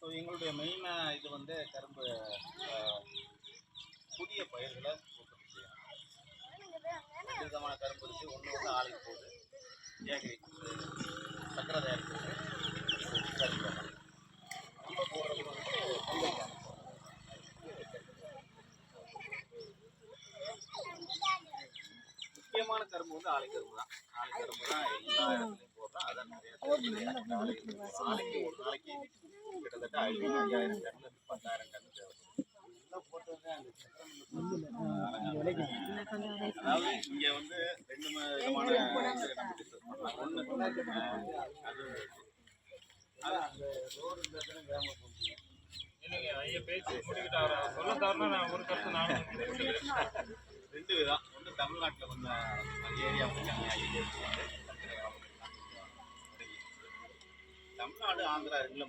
So எங்களுடைய மெயினாக இது வந்து கரும்பு புதிய பயிர்களை உற்பத்தி செய்யணும். 2 விதமான கரும்பு இருக்குது. ஒன்று வந்து ஆலைக்கு போகுது, ஏகரி சக்கரை தயாரிக்கிறது கரும்பு. நம்ம போடுறது வந்து முக்கியமான கரும்பு வந்து ஆலை கரும்பு தான். ஆலை கரும்பு தான் எல்லா இடத்துலையும் போடுறோம். அதான் நிறைய ஆலைக்கு ஒரு நாளைக்கு கிட்டத்தட்ட 5000 டன் 10,000 டன் அதாவது இங்க வந்து 2 விதமான இல்லைங்க ஐயா பேச்சு முடிக்கிட்டு அவரை சொல்ல தரனா நான் ஒரு கருத்து நானும் 2 விதம். ஒன்று தமிழ்நாட்டில் கொஞ்சம் ஏரியா தமிழ்நாடு ஆந்திரா 2